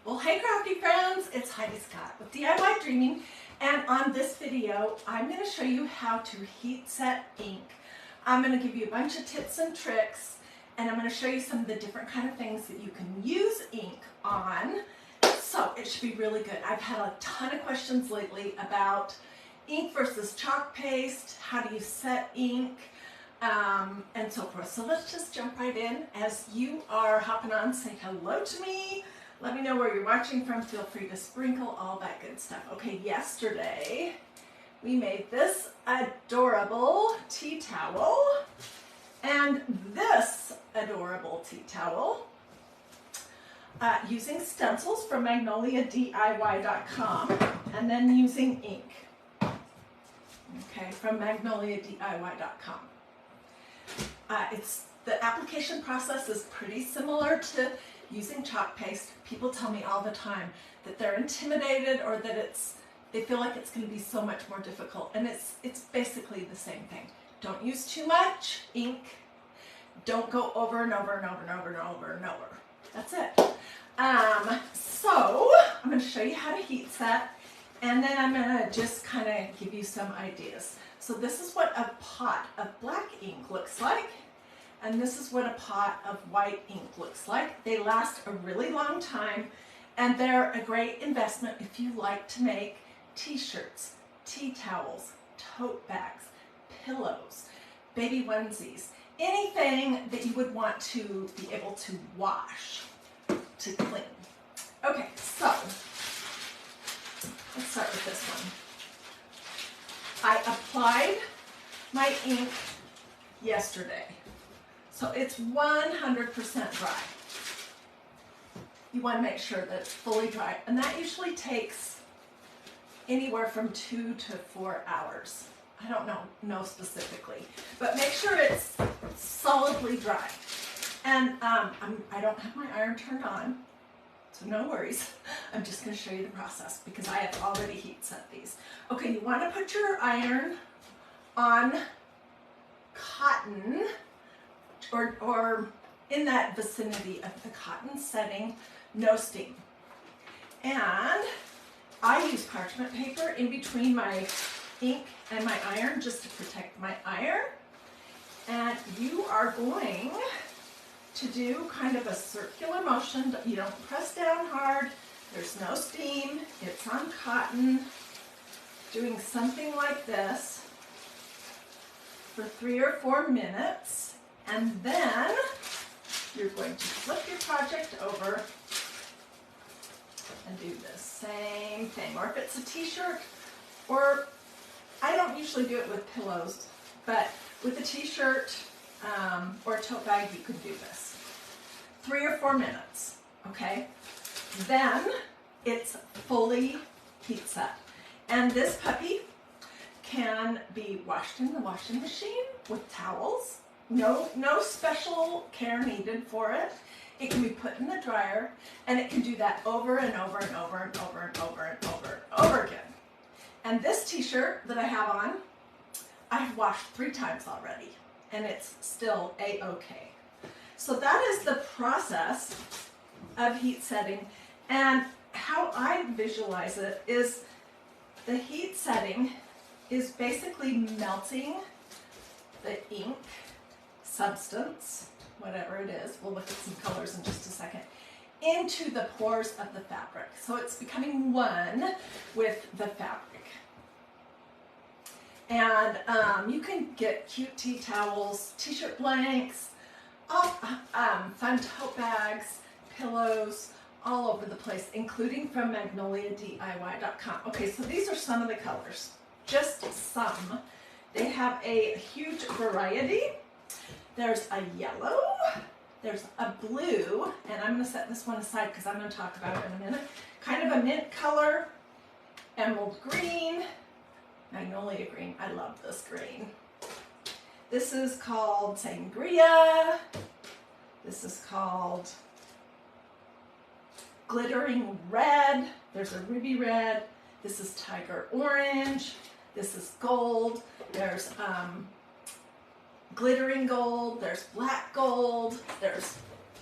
Well, hey crafty friends, it's Hiedi Scott with DiyDreaming, and on this video I'm going to show you how to heat set ink. I'm going to give you a bunch of tips and tricks, and I'm going to show you some of the different kind of things that you can use ink on. So it should be really good. I've had a ton of questions lately about ink versus chalk paste, how do you set ink, and so forth. So let's just jump right in. As you are hopping on, say hello to me. Let me know where you're watching from. Feel free to sprinkle all that good stuff. Okay, yesterday we made this adorable tea towel and this adorable tea towel using stencils from Magnolia DIY.com and then using ink, okay, from Magnolia DIY.com. The application process is pretty similar to using chalk paste. People tell me all the time that they're intimidated or that they feel like it's going to be so much more difficult, and it's basically the same thing. Don't use too much ink. Don't go over and over and over and over and over and over. That's it. So I'm going to show you how to heat set, and then I'm going to just kind of give you some ideas. So this is what a pot of black ink looks like. And this is what a pot of white ink looks like. They last a really long time, and they're a great investment if you like to make t-shirts, tea towels, tote bags, pillows, baby onesies, anything that you would want to be able to wash, to clean. Okay, so let's start with this one. I applied my ink yesterday. So it's 100% dry. You want to make sure that it's fully dry, and that usually takes anywhere from 2 to 4 hours. I don't know specifically, but make sure it's solidly dry. And I don't have my iron turned on, so no worries. I'm just going to show you the process because I have already heat set these. Okay, you want to put your iron on cotton, or in that vicinity of the cotton setting, no steam. And I use parchment paper in between my ink and my iron just to protect my iron. And you are going to do kind of a circular motion. You don't press down hard. There's no steam. It's on cotton. Doing something like this for 3 or 4 minutes. And then you're going to flip your project over and do the same thing. Or if it's a t-shirt, or I don't usually do it with pillows, but with a t-shirt or a tote bag, you could do this. 3 or 4 minutes, okay? Then it's fully heat set. And this puppy can be washed in the washing machine with towels. No special care needed for it. It can be put in the dryer, and it can do that over and over and over and over and over and over and over again. And this t-shirt that I have on, I've washed 3 times already, and it's still a-okay. So that is the process of heat setting, and how I visualize it is the heat setting is basically melting the ink substance, whatever it is, we'll look at some colors in just a second, into the pores of the fabric. So it's becoming one with the fabric. And you can get cute tea towels, t-shirt blanks, fun tote bags, pillows, all over the place, including from Magnolia DIY.com. Okay, so these are some of the colors, just some. They have a huge variety. There's a yellow, there's a blue, and I'm going to set this one aside because I'm going to talk about it in a minute. Kind of a mint color, emerald green, magnolia green. I love this green. This is called sangria. This is called glittering red. There's a ruby red. This is tiger orange. This is gold. There's glittering gold, there's black gold, there's,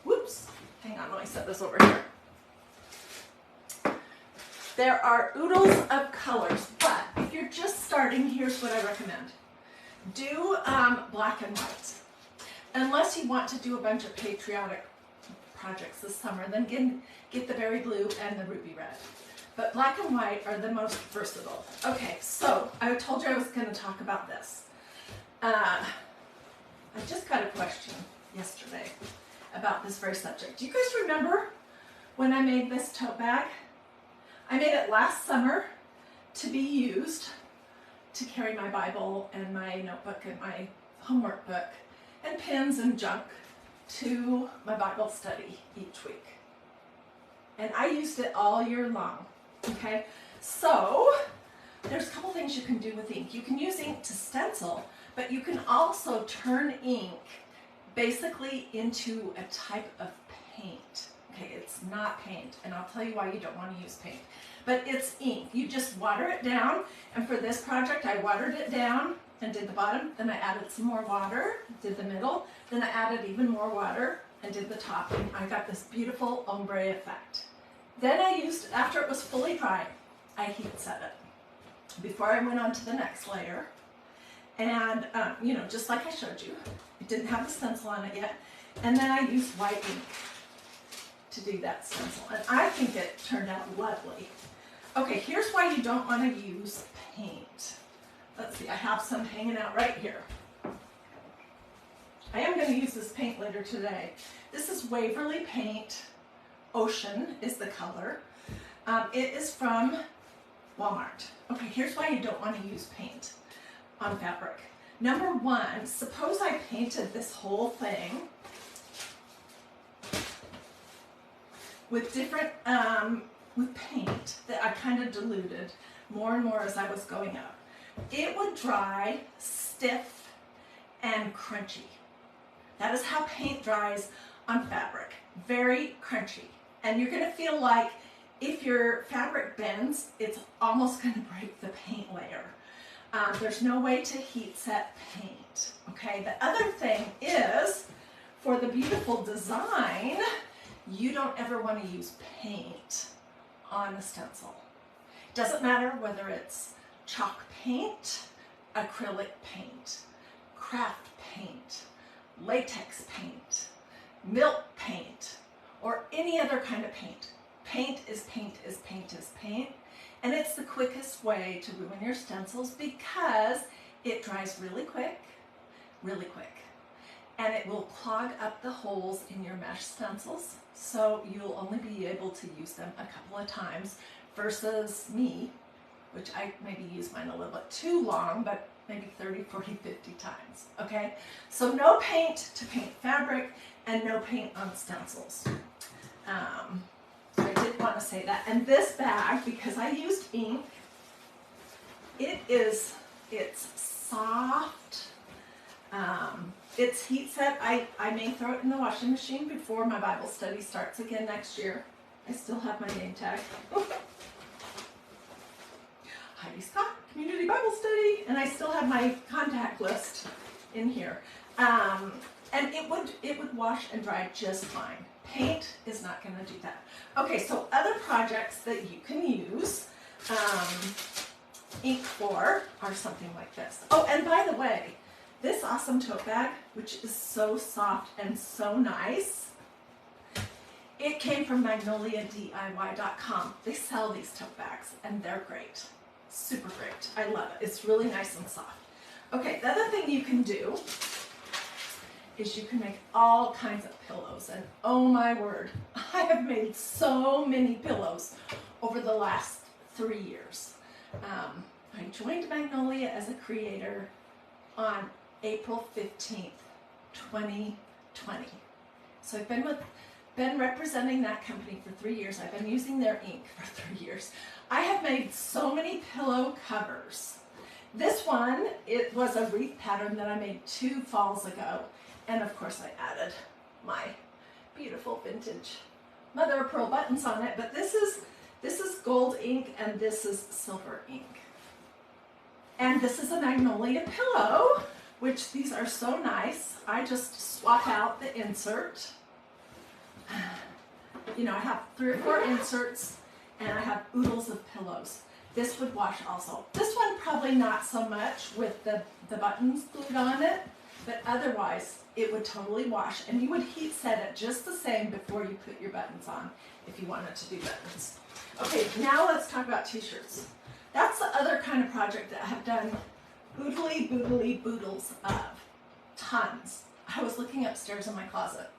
whoops, hang on, let me set this over here. There are oodles of colors, but if you're just starting, here's what I recommend. Do black and white. Unless you want to do a bunch of patriotic projects this summer, then get the berry blue and the ruby red. But black and white are the most versatile. Okay, so I told you I was going to talk about this. I just got a question yesterday about this very subject. Do you guys remember when I made this tote bag? I made it last summer to be used to carry my Bible and my notebook and my homework book and pens and junk to my Bible study each week. And I used it all year long, okay? So there's a couple things you can do with ink. You can use ink to stencil, but you can also turn ink basically into a type of paint. Okay, it's not paint, and I'll tell you why you don't want to use paint. But it's ink. You just water it down, and for this project I watered it down and did the bottom, then I added some more water, did the middle, then I added even more water and did the top, and I got this beautiful ombre effect. Then I used, after it was fully dry, I heat set it before I went on to the next layer. And, you know, just like I showed you, it didn't have the stencil on it yet. And then I used white ink to do that stencil, and I think it turned out lovely. Okay, here's why you don't want to use paint. Let's see, I have some hanging out right here. I am going to use this paint later today. This is Waverly Paint. Ocean is the color. It is from Walmart. Okay, here's why you don't want to use paint on fabric. Number one, suppose I painted this whole thing with different, with paint that I kind of diluted more and more as I was going up. It would dry stiff and crunchy. That is how paint dries on fabric, very crunchy. And you're gonna feel like if your fabric bends, it's almost gonna break the paint layer. There's no way to heat set paint, okay? The other thing is, for the beautiful design, you don't ever want to use paint on a stencil. Doesn't matter whether it's chalk paint, acrylic paint, craft paint, latex paint, milk paint, or any other kind of paint. Paint is paint is paint is paint. And it's the quickest way to ruin your stencils because it dries really quick. And it will clog up the holes in your mesh stencils, so you'll only be able to use them a couple of times versus me, which I maybe use mine a little bit too long, but maybe 30, 40, 50 times, okay? So no paint to paint fabric and no paint on stencils. So I did want to say that. And this bag, because I used ink, it's soft. It's heat set. I may throw it in the washing machine before my Bible study starts again next year. I still have my name tag. Hiedi Scott, Community Bible Study. And I still have my contact list in here. And it would wash and dry just fine. Paint is not going to do that. Okay, so other projects that you can use ink for are something like this. Oh, and by the way, this awesome tote bag, which is so soft and so nice, it came from MagnoliaDIY.com. They sell these tote bags, and they're great. Super great. I love it. It's really nice and soft. Okay, the other thing you can do is you can make all kinds of pillows. And oh my word, I have made so many pillows over the last 3 years. I joined Magnolia as a creator on April 15th, 2020. So I've been representing that company for 3 years. I've been using their ink for 3 years. I have made so many pillow covers. This one, it was a wreath pattern that I made 2 falls ago. And of course I added my beautiful vintage mother of pearl buttons on it. But this is gold ink and this is silver ink. And this is a Magnolia pillow, which these are so nice. I just swap out the insert. You know, I have 3 or 4 inserts and I have oodles of pillows. This would wash also. This one probably not so much with the buttons glued on it, but otherwise it would totally wash, and you would heat set it just the same before you put your buttons on if you wanted to do buttons. Okay, now let's talk about t-shirts. That's the other kind of project that I have done oodly boodly boodles of. Tons. I was looking upstairs in my closet.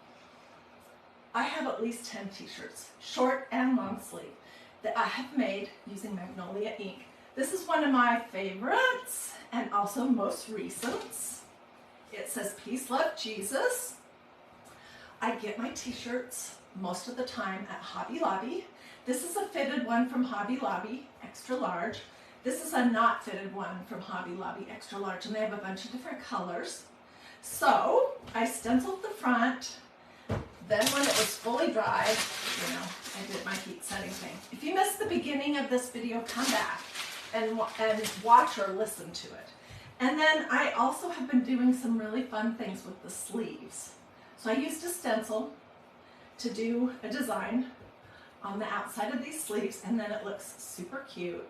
I have at least 10 t-shirts, short and long sleeve, that I have made using Magnolia ink. This is one of my favorites and also most recent. It says Peace, Love, Jesus. I get my t-shirts most of the time at Hobby Lobby. This is a fitted one from Hobby Lobby, extra large. This is a not fitted one from Hobby Lobby, extra large, and they have a bunch of different colors. So I stenciled the front. Then when it was fully dry, you know, I did my heat setting thing. If you missed the beginning of this video, come back and watch or listen to it. And then I also have been doing some really fun things with the sleeves. So I used a stencil to do a design on the outside of these sleeves, and then it looks super cute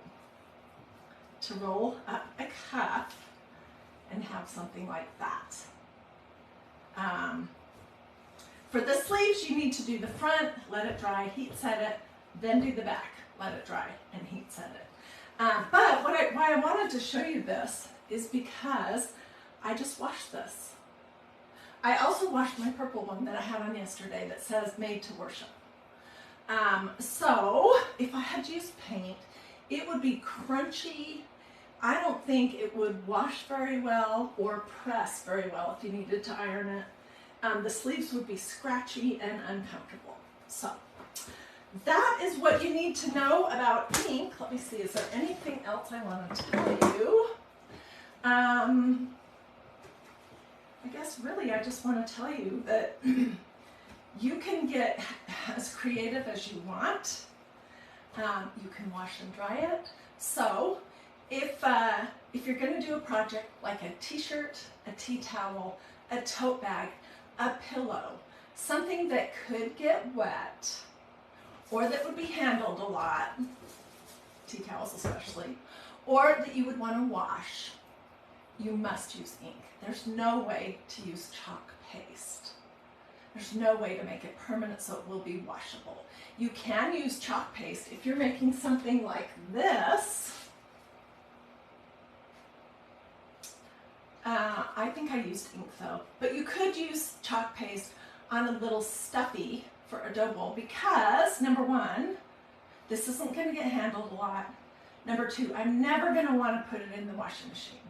to roll up a cuff and have something like that. For the sleeves, you need to do the front, let it dry, heat set it, then do the back, let it dry, and heat set it. But why I wanted to show you this is because I just washed this. I also washed my purple one that I had on yesterday that says Made to Worship. So if I had used paint, it would be crunchy. I don't think it would wash very well or press very well if you needed to iron it. The sleeves would be scratchy and uncomfortable. So that is what you need to know about ink. Let me see, is there anything else I want to tell you? I guess really I just want to tell you that you can get as creative as you want. You can wash and dry it. So if you're going to do a project like a t-shirt, a tea towel, a tote bag, a pillow, something that could get wet or that would be handled a lot, tea towels especially, or that you would want to wash, you must use ink. There's no way to use chalk paste. There's no way to make it permanent so it will be washable. You can use chalk paste if you're making something like this. I think I used ink though, but you could use chalk paste on a little stuffy for a dough bowl because, number one, this isn't going to get handled a lot. Number two, I'm never going to want to put it in the washing machine.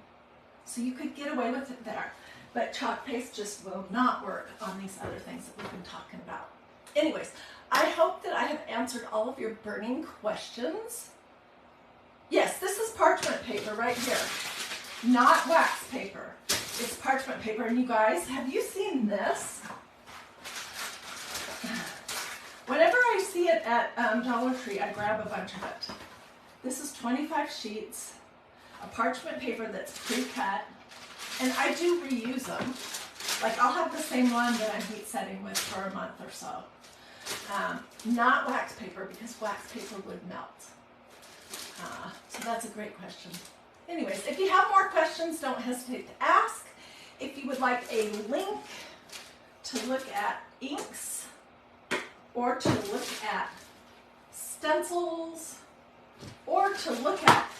So you could get away with it there, but chalk paste just will not work on these other things that we've been talking about. Anyways, I hope that I have answered all of your burning questions. Yes, this is parchment paper right here. Not wax paper. It's parchment paper. And you guys, have you seen this? Whenever I see it at Dollar Tree, I grab a bunch of it. This is 25 sheets of parchment paper that's pre-cut. And I do reuse them. Like I'll have the same one that I'm heat setting with for a month or so. Not wax paper because wax paper would melt. So that's a great question. Anyways, if you have more questions, don't hesitate to ask. If you would like a link to look at inks or to look at stencils or to look at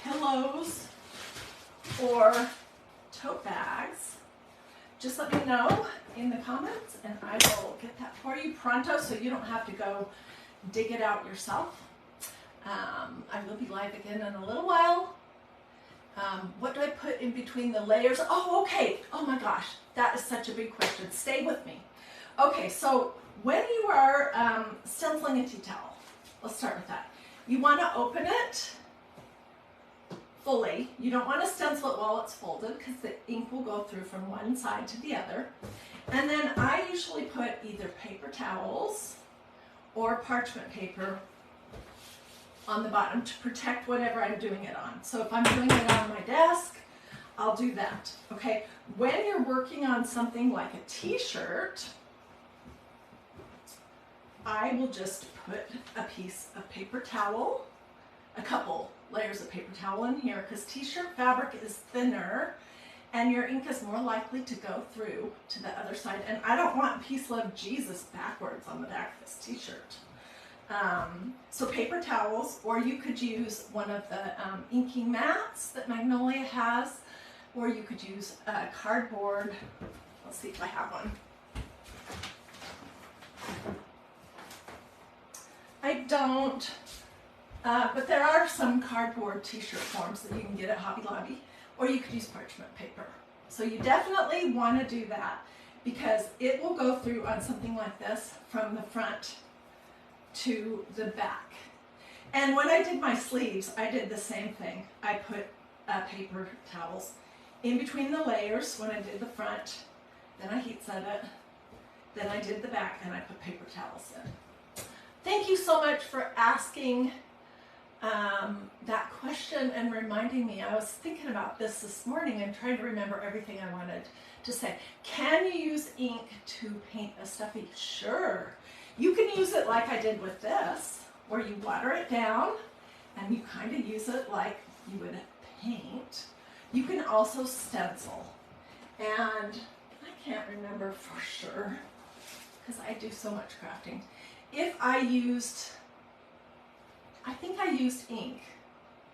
pillows or tote bags, just let me know in the comments and I will get that for you pronto so you don't have to go dig it out yourself. I will be live again in a little while. What do I put in between the layers? Oh, okay. Oh my gosh, that is such a big question. Stay with me. Okay, so when you are stenciling a tea towel, let's start with that. You want to open it fully. You don't want to stencil it while it's folded because the ink will go through from one side to the other. And then I usually put either paper towels or parchment paper on the bottom to protect whatever I'm doing it on. So if I'm doing it on my desk, I'll do that, okay? When you're working on something like a t-shirt, I will just put a piece of paper towel, a couple layers of paper towel in here, because t-shirt fabric is thinner and your ink is more likely to go through to the other side. And I don't want Peace Love Jesus backwards on the back of this t-shirt. So paper towels, or you could use one of the inking mats that Magnolia has, or you could use cardboard. Let's see if I have one. I don't, but there are some cardboard t-shirt forms that you can get at Hobby Lobby, or you could use parchment paper. So you definitely want to do that because it will go through on something like this from the front to the back. And when I did my sleeves, I did the same thing. I put paper towels in between the layers when I did the front, then I heat set it, then I did the back, and I put paper towels in. Thank you so much for asking that question and reminding me. I was thinking about this morning and trying to remember everything I wanted to say. Can you use ink to paint a stuffy? Sure. You can use it like I did with this, where you water it down and you kind of use it like you would paint. You can also stencil. And I can't remember for sure because I do so much crafting. If I think I used ink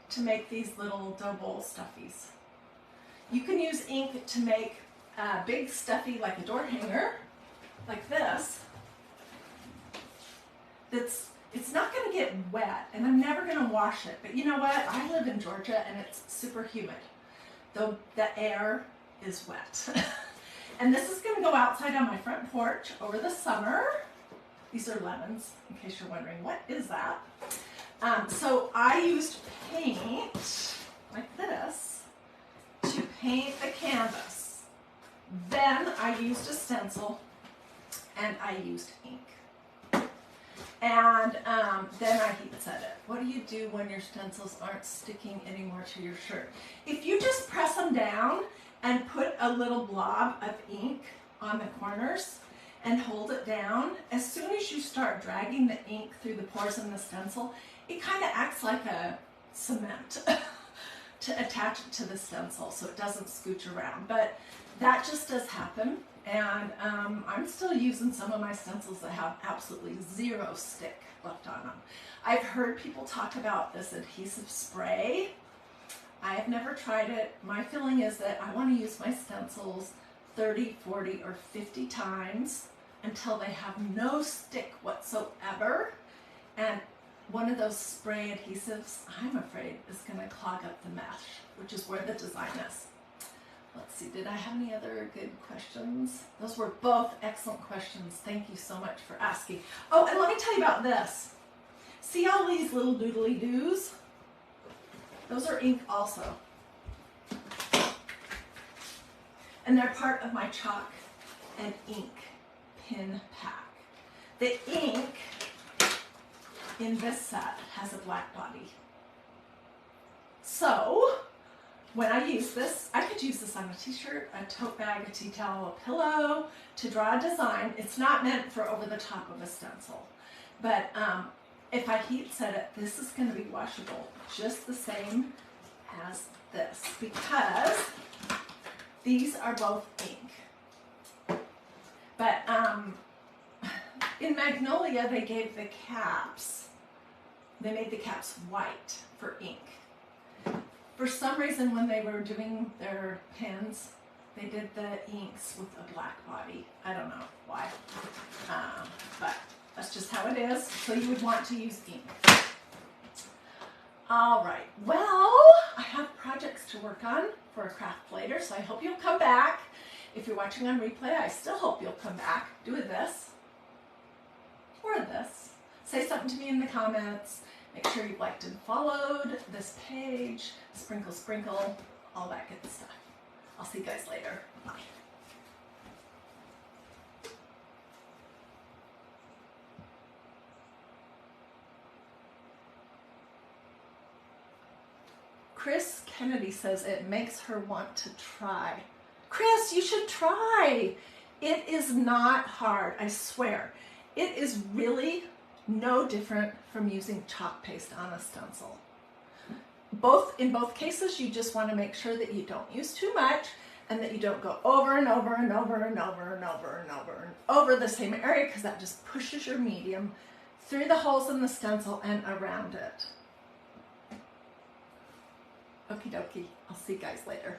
to make these little dough bowl stuffies. You can use ink to make a big stuffy like a door hanger, like this. It's not going to get wet, and I'm never going to wash it. But you know what? I live in Georgia, and it's super humid. Though the air is wet. And this is going to go outside on my front porch over the summer. These are lemons, in case you're wondering, what is that? So I used paint, like this, to paint a canvas. Then I used a stencil, and I used ink. And then I heat set it. What do you do when your stencils aren't sticking anymore to your shirt? If you just press them down and put a little blob of ink on the corners and hold it down, as soon as you start dragging the ink through the pores in the stencil, it kind of acts like a cement to attach it to the stencil so it doesn't scooch around. But that just does happen. And I'm still using some of my stencils that have absolutely zero stick left on them. I've heard people talk about this adhesive spray. I have never tried it. My feeling is that I want to use my stencils 30, 40, or 50 times until they have no stick whatsoever. And one of those spray adhesives, I'm afraid, is going to clog up the mesh, which is where the design is. Let's see, did I have any other good questions? Those were both excellent questions. Thank you so much for asking. Oh, and let me tell you about this. See all these little doodly doos? Those are ink also. And they're part of my chalk and ink pin pack. The ink in this set has a black body. So, when I use this, I could use this on a t-shirt, a tote bag, a tea towel, a pillow, to draw a design. It's not meant for over the top of a stencil. But if I heat set it, this is going to be washable just the same as this because these are both ink. But in Magnolia, they gave the caps, they made the caps white for ink. For some reason, when they were doing their pens, they did the inks with a black body. I don't know why, but that's just how it is. So you would want to use ink. All right, well, I have projects to work on for a craft later, so I hope you'll come back. If you're watching on replay, I still hope you'll come back. Do this or this. Say something to me in the comments. Make sure you've liked and followed this page. Sprinkle, sprinkle, all that good stuff. I'll see you guys later. Bye. Chris Kennedy says it makes her want to try. Chris, you should try. It is not hard, I swear. it is really no different from using chalk paste on a stencil. In both cases, you just want to make sure that you don't use too much and that you don't go over and over and over and over and over and over and over the same area, because that just pushes your medium through the holes in the stencil and around it. Okie dokie, I'll see you guys later.